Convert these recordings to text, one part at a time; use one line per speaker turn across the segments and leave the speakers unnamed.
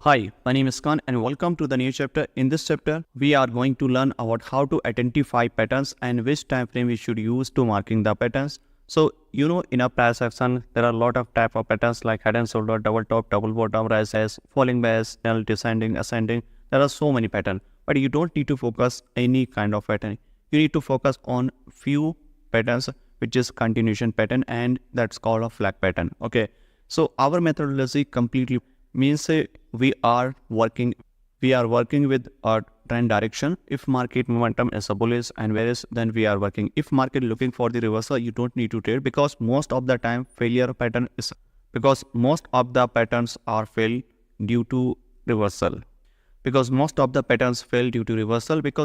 Hi, my name is Khan and welcome to the new chapter. In this chapter, we are going to learn about how to identify patterns and which time frame we should use to marking the patterns. So, in a price action, there are a lot of type of patterns like head and shoulder, double top, double bottom, rise, falling base, descending, ascending. There are so many patterns, but you don't need to focus any kind of pattern. You need to focus on few patterns, which is continuation pattern, and that's called a flag pattern. Okay. So our methodology completely means we are working with a trend direction. If market momentum is a bullish and bearish, then we are working. If market looking for the reversal, you don't need to trade because most of the time most of the patterns are fail due to reversal. Because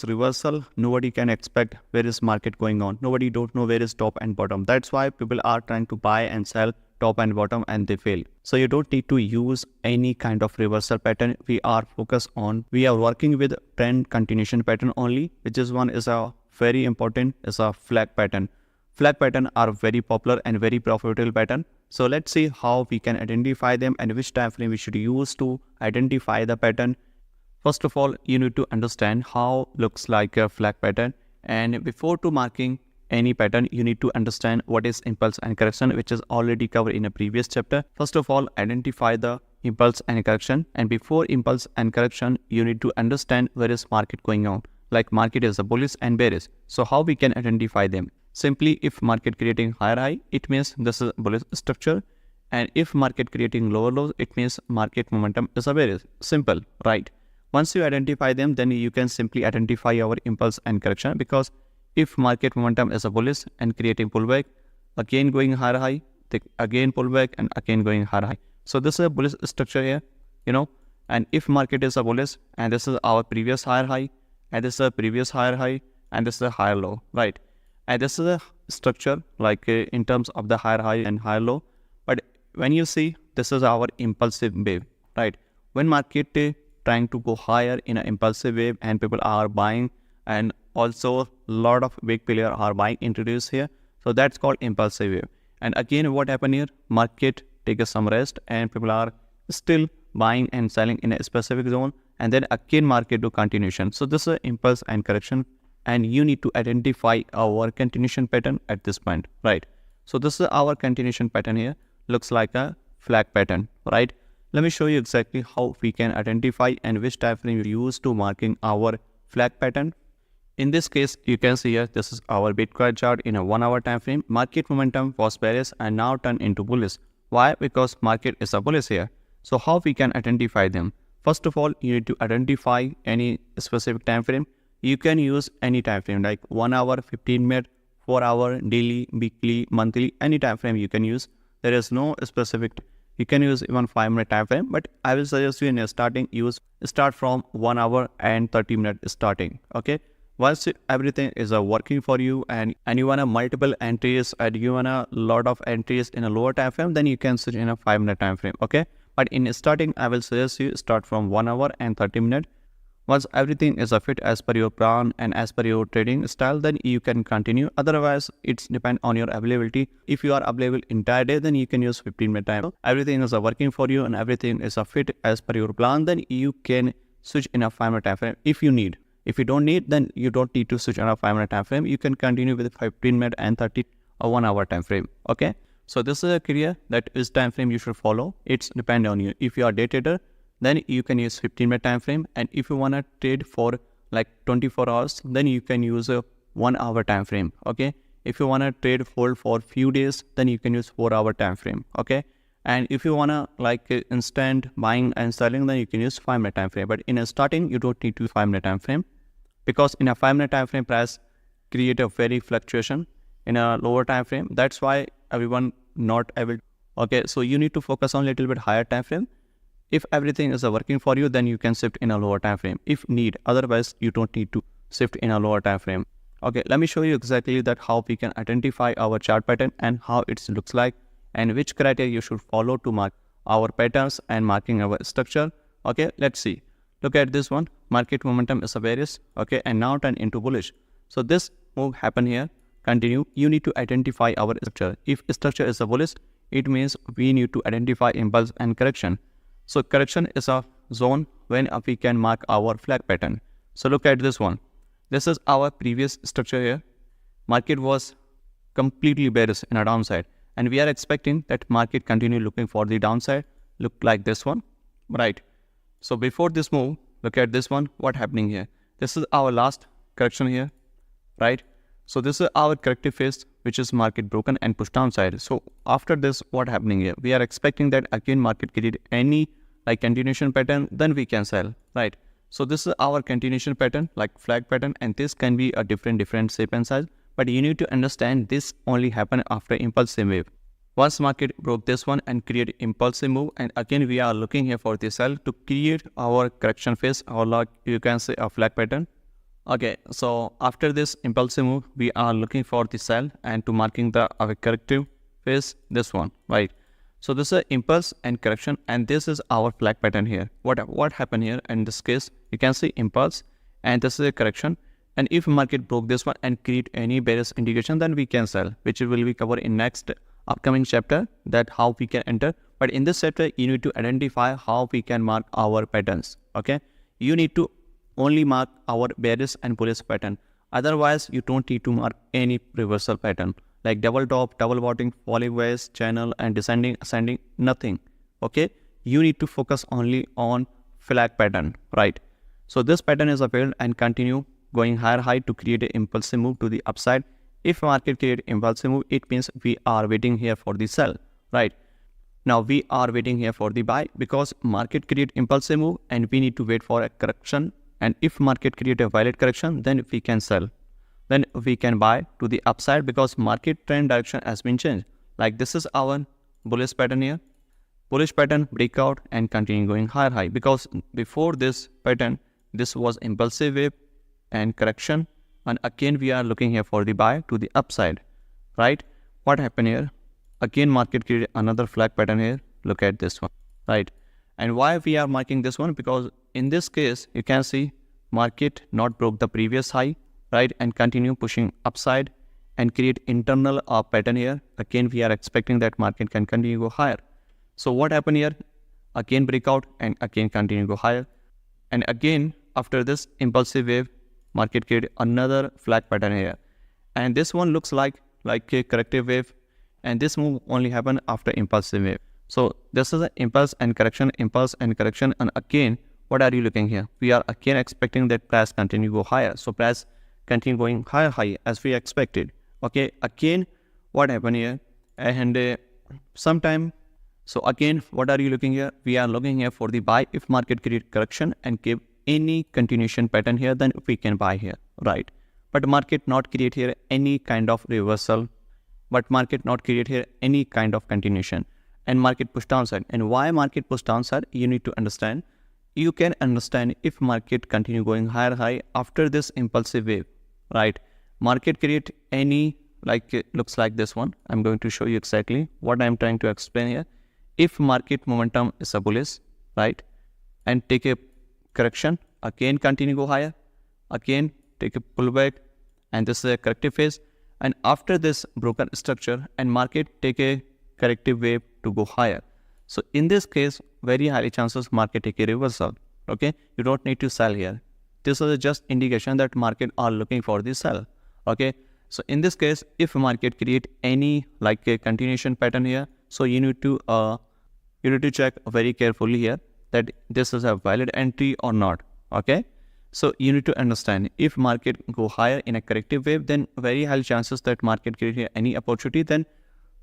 reversal nobody can expect where is market going on. Nobody don't know where is top and bottom. That's why people are trying to buy and sell top and bottom and they fail. So you don't need to use any kind of reversal pattern. We are working with trend continuation pattern only, which is a very important is a flag pattern. Flag pattern are very popular and very profitable pattern. So let's see how we can identify them and which time frame we should use to identify the pattern. First of all, you need to understand how looks like a flag pattern, and before to marking any pattern, you need to understand what is impulse and correction, which is already covered in a previous chapter. First of all, identify the impulse and correction, and before impulse and correction, you need to understand where is market going on. Like market is a bullish and bearish. So how we can identify them? Simply, if market creating higher high, it means this is bullish structure, and if market creating lower low, it means market momentum is a bearish. Simple, right? Once you identify them, then you can simply identify our impulse and correction, because if market momentum is a bullish and creating pullback, again going higher high, again pullback and again going higher high. So this is a bullish structure here, and if market is a bullish and this is our previous higher high, and this is a previous higher high, and this is a higher low, right? And this is a structure like in terms of the higher high and higher low. But when you see, this is our impulsive wave, right? When market trying to go higher in an impulsive wave and people are buying, and also a lot of big players are buying introduced here, so that's called impulsive wave. And again, what happened here? Market takes some rest and people are still buying and selling in a specific zone, and then again market do continuation. So this is impulse and correction, and you need to identify our continuation pattern at this point, right? So this is our continuation pattern here, looks like a flag pattern, right? Let me show you exactly how we can identify and which time frame we use to marking our flag pattern. In this case, you can see here, this is our Bitcoin chart in a 1 hour time frame. Market momentum was bearish and now turned into bullish. Why? Because market is a bullish here. So how we can identify them? First of all, you need to identify any specific time frame. You can use any time frame like 1 hour, 15 minutes, 4 hour, daily, weekly, monthly, any time frame you can use. There is no specific. You can use even 5-minute time frame, but I will suggest you in your starting, start from 1 hour and 30 minutes starting. Okay. Once everything is working for you and you want a multiple entries and you want a lot of entries in a lower time frame, then you can switch in a 5-minute time frame. Okay. But in starting, I will suggest you start from 1 hour and 30 minutes. Once everything is a fit as per your plan and as per your trading style, then you can continue. Otherwise, it's depend on your availability. If you are available entire day, then you can use 15-minute time. Everything is working for you and everything is a fit as per your plan, then you can switch in a 5-minute time frame if you need. If you don't need, then you don't need to switch on a 5-minute time frame. You can continue with 15-minute and 30 or 1 hour time frame. Okay. So this is a clear that is time frame you should follow. It's depend on you. If you are day trader, then you can use 15-minute time frame, and if you want to trade for like 24 hours, then you can use a 1 hour time frame. Okay. If you want to trade hold for few days, then you can use 4 hour time frame. Okay. And if you want to like instant buying and selling, then you can use 5-minute time frame. But in a starting, you don't need to 5-minute time frame, because in a 5-minute time frame, price create a very fluctuation in a lower time frame. That's why everyone not able. Okay. So you need to focus on a little bit higher time frame. If everything is working for you, then you can shift in a lower time frame if need. Otherwise, you don't need to shift in a lower time frame. Okay, let me show you exactly that how we can identify our chart pattern and how it looks like and which criteria you should follow to mark our patterns and marking our structure. Okay, let's see. Look at this one. Market momentum is a bearish. Okay, and now turn into bullish. So this move happen here. Continue. You need to identify our structure. If structure is a bullish, it means we need to identify impulse and correction. So correction is a zone when we can mark our flag pattern. So look at this one. This is our previous structure here. Market was completely bearish in a downside, and we are expecting that market continue looking for the downside, look like this one, right? So before this move, look at this one, what happening here. This is our last correction here, right? So this is our corrective phase, which is market broken and pushed downside. So after this, what happening here? We are expecting that again market create any like continuation pattern, then we can sell, right? So this is our continuation pattern, like flag pattern, and this can be a different shape and size. But you need to understand this only happen after impulsive wave. Once market broke this one and create impulsive move, and again we are looking here for the sell to create our correction phase, or like you can say a flag pattern. Okay, so after this impulsive move, we are looking for the sell and to marking the corrective phase, this one, right? So this is impulse and correction, and this is our flag pattern here. What happened here in this case? You can see impulse, and this is a correction. And if market broke this one and create any bearish indication, then we can sell, which will be covered in next upcoming chapter, that how we can enter. But in this chapter, you need to identify how we can mark our patterns. Okay, you need to only mark our bearish and bullish pattern. Otherwise, you don't need to mark any reversal pattern like double top, double bottom, falling wedge, channel, and descending, ascending, nothing. Okay, you need to focus only on flag pattern, right? So this pattern is a failed and continue going higher high to create an impulsive move to the upside. If market create impulsive move, it means we are waiting here for the sell, right? Now we are waiting here for the buy because market create impulsive move and we need to wait for a correction. And if market create a valid correction, then we can sell. Then we can buy to the upside because market trend direction has been changed. Like this is our bullish pattern here. Bullish pattern breakout and continue going higher high, because before this pattern, this was impulsive wave and correction, and again we are looking here for the buy to the upside, right? What happened here? Again market created another flag pattern here. Look at this one, right? And why we are marking this one? Because in this case you can see market not broke the previous high, right, and continue pushing upside and create internal pattern here. Again we are expecting that market can continue go higher. So what happened here? Again breakout and again continue go higher, and again after this impulsive wave, market create another flag pattern here, and this one looks like a corrective wave, and this move only happen after impulsive wave. So this is an impulse and correction, and again what are you looking here? We are again expecting that price continue go higher, so price continue going higher high as we expected. Okay, again what happened here? And sometime, so again what are you looking here? We are looking here for the buy. If market create correction and give any continuation pattern here, then we can buy here, right? But market not create here any kind of reversal, but market not create here any kind of continuation, and market push downside. And why market push downside? You need to understand. You can understand if market continue going higher high after this impulsive wave, right? Market create any, like it looks like this one. I'm going to show you exactly what I'm trying to explain here. If market momentum is a bullish, right, and take a correction, again continue go higher, again take a pullback, and this is a corrective phase, and after this broken structure and market take a corrective wave to go higher. So in this case, very highly chances market take a reversal. Okay, you don't need to sell here. This is just indication that market are looking for the sell. Okay, so in this case, if market create any like a continuation pattern here, so you need to check very carefully here that this is a valid entry or not. Okay, so you need to understand, if market go higher in a corrective wave, then very high chances that market create here any opportunity, then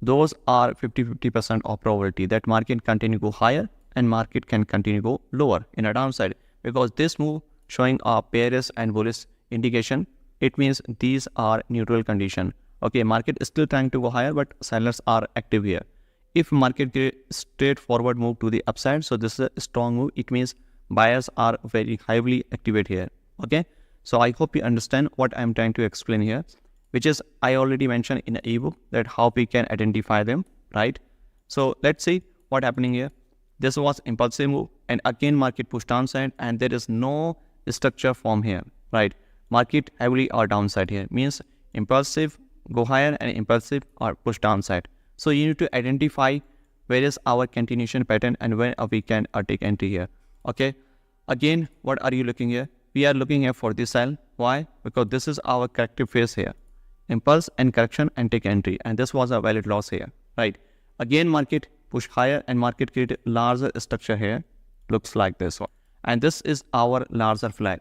those are 50% of probability that market continue go higher and market can continue go lower in a downside, because this move showing a bearish and bullish indication, it means these are neutral condition. Okay, market is still trying to go higher, but sellers are active here. If market straightforward move to the upside, so this is a strong move, it means buyers are very heavily activate here. Okay, so I hope you understand what I'm trying to explain here, which is I already mentioned in the ebook that how we can identify them, right? So let's see what happening here. This was impulsive move, and again market push downside, and there is no structure form here, right? Market heavily or downside here, means impulsive go higher and impulsive or push downside. So you need to identify where is our continuation pattern and when we can take entry here. Okay. Again, what are you looking here? We are looking here for the sell. Why? Because this is our corrective phase here. Impulse and correction and take entry. And this was a valid loss here, right? Again, market push higher and market create larger structure here. Looks like this one. And this is our larger flag.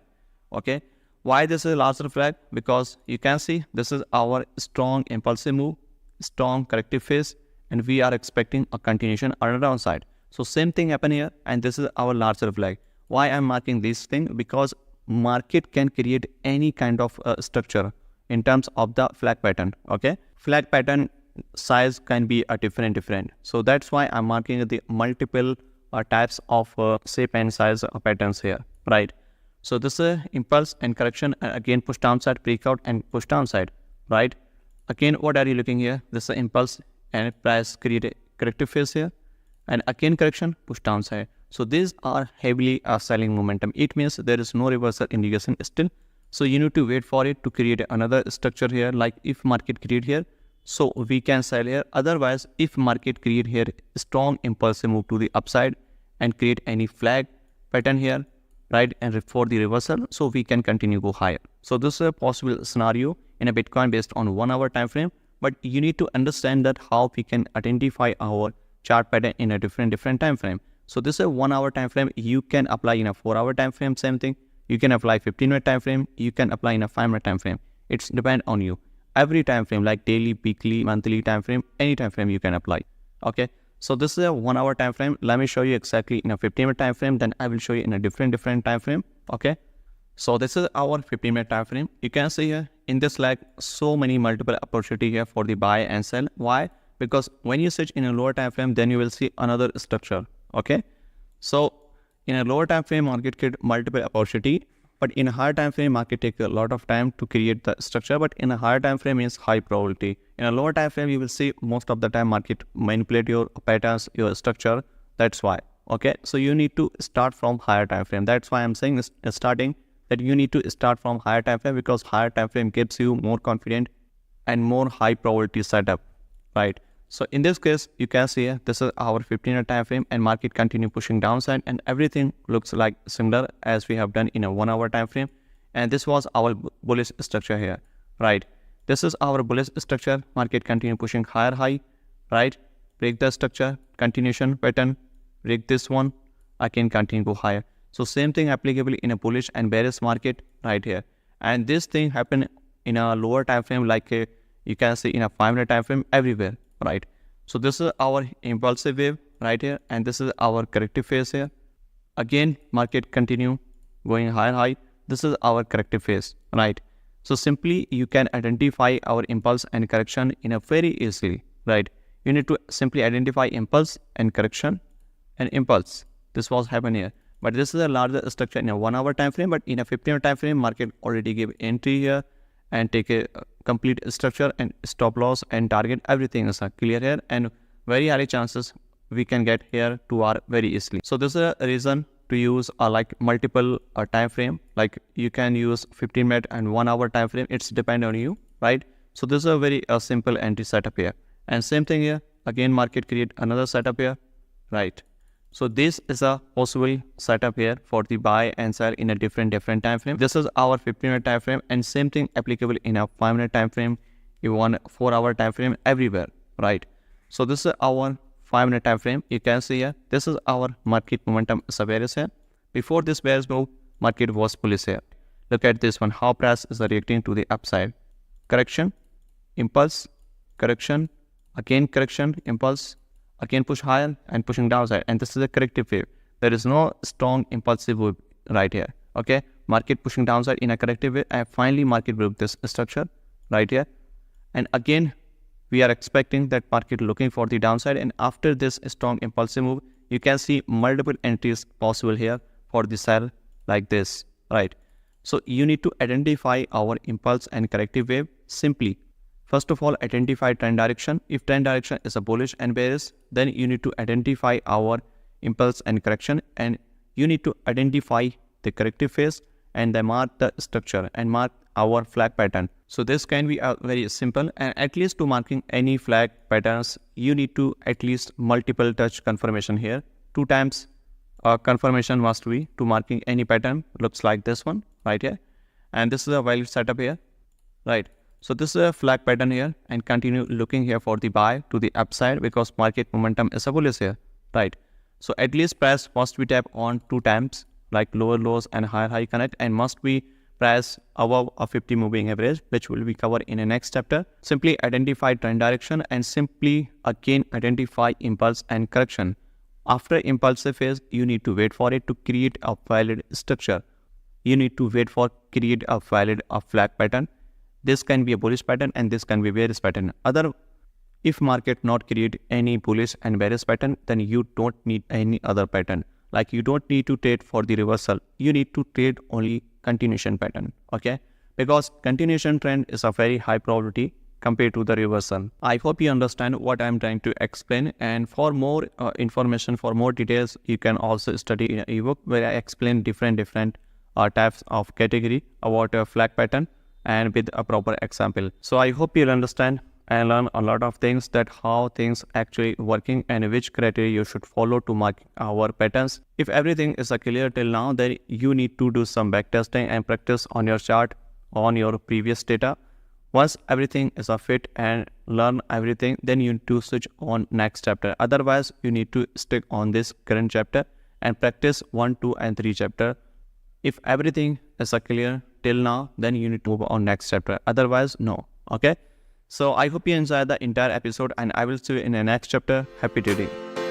Okay. Why this is a larger flag? Because you can see this is our strong impulsive move, strong corrective phase, and we are expecting a continuation on the downside. So same thing happen here, and this is our larger flag. Why I'm marking this thing? Because market can create any kind of structure in terms of the flag pattern. Okay, flag pattern size can be a different. So that's why I'm marking the multiple types of shape and size patterns here, right? So this is impulse and correction, and again push downside, breakout and push downside, right? Again, what are you looking here? This is impulse and price create a corrective phase here, and again correction, push downside. So these are heavily selling momentum. It means there is no reversal indication still. So you need to wait for it to create another structure here. Like if market create here, so we can sell here. Otherwise, if market create here strong impulsive move to the upside and create any flag pattern here, right, and for the reversal, so we can continue go higher. So this is a possible scenario in a Bitcoin based on 1 hour time frame. But you need to understand that how we can identify our chart pattern in a different time frame. So this is a 1 hour time frame. You can apply in a 4 hour time frame. Same thing. You can apply 15-minute time frame. You can apply in a 5-minute time frame. It's depend on you. Every time frame, like daily, weekly, monthly time frame, any time frame you can apply. Okay. So this is a 1 hour time frame. Let me show you exactly in a 15-minute time frame. Then I will show you in a different time frame. Okay. So this is our 15-minute time frame. You can see here in this like so many multiple opportunity here for the buy and sell. Why? Because when you search in a lower time frame, then you will see another structure. Okay. So in a lower time frame, market create multiple opportunity, but in a higher time frame, market take a lot of time to create the structure. But in a higher time frame is high probability. In a lower time frame, you will see most of the time market manipulate your patterns, your structure. That's why. Okay. So you need to start from higher time frame. That's why I'm saying starting that you need to start from higher time frame, because higher time frame gives you more confident and more high probability setup, right? So in this case, you can see this is our 15-minute time frame and market continue pushing downside, and everything looks like similar as we have done in a 1 hour time frame. And this was our bullish structure here, right? This is our bullish structure. Market continue pushing higher high, right? Break the structure, continuation pattern, break this one, again continue go higher. So same thing applicable in a bullish and bearish market right here. And this thing happen in a lower time frame, like you can see in a 5-minute time frame everywhere, right? So this is our impulsive wave right here, and this is our corrective phase here. Again, market continue going higher high. This is our corrective phase, right? So simply you can identify our impulse and correction in a very easily, right? You need to simply identify impulse and correction and impulse. This was happen here. But this is a larger structure in a 1 hour time frame, but in a 15-minute time frame, market already gave entry here and take a complete structure and stop loss and target. Everything is clear here, and very high chances we can get here to R very easily. So this is a reason to use like multiple time frame. Like you can use 15-minute and 1 hour time frame. It's depend on you, right? So this is a very simple entry setup here. And same thing here. Again, market create another setup here, right? So this is a possible setup here for the buy and sell in a different time frame. This is our 15-minute time frame, and same thing applicable in a 5-minute time frame, you want 4 hour time frame everywhere, right? So this is our 5-minute time frame. You can see here, this is our market momentum is a bearish here. Before this bearish move, market was bullish here. Look at this one, how price is reacting to the upside. Correction, impulse, correction, again correction, impulse, again push higher and pushing downside, and this is a corrective wave. There is no strong impulsive wave right here. Okay, market pushing downside in a corrective wave, and finally market broke this structure right here. And again we are expecting that market looking for the downside, and after this strong impulsive move, you can see multiple entries possible here for the sell like this, right? So you need to identify our impulse and corrective wave simply. First of all, identify trend direction. If trend direction is a bullish and bearish, then you need to identify our impulse and correction, and you need to identify the corrective phase, and then mark the structure and mark our flag pattern. So this can be very simple, and at least to marking any flag patterns, you need to at least multiple touch confirmation here, 2 times confirmation must be to marking any pattern looks like this one right here, and this is a valid setup here, right? So this is a flag pattern here, and continue looking here for the buy to the upside because market momentum is a bullish here, right? So at least press must be tap on 2 times like lower lows and higher high connect, and must be press above a 50 moving average, which will be covered in a next chapter. Simply identify trend direction and simply again identify impulse and correction. After impulsive phase, you need to wait for it to create a valid structure. You need to wait for create a valid flag pattern. This can be a bullish pattern and this can be bearish pattern. If market not create any bullish and bearish pattern, then you don't need any other pattern. Like you don't need to trade for the reversal. You need to trade only continuation pattern, okay? Because continuation trend is a very high probability compared to the reversal. I hope you understand what I'm trying to explain, and for more information, for more details, you can also study in an ebook where I explain different types of category about a flag pattern and with a proper example. So I hope you'll understand and learn a lot of things, that how things actually working and which criteria you should follow to mark our patterns. If everything is clear till now, then you need to do some back testing and practice on your chart on your previous data. Once everything is a fit and learn everything, then you need to switch on next chapter. Otherwise, you need to stick on this current chapter and practice 1, 2 and 3 chapter. If everything is clear till now, then you need to move on next chapter. Otherwise, no. Okay. So I hope you enjoyed the entire episode, and I will see you in the next chapter. Happy trading.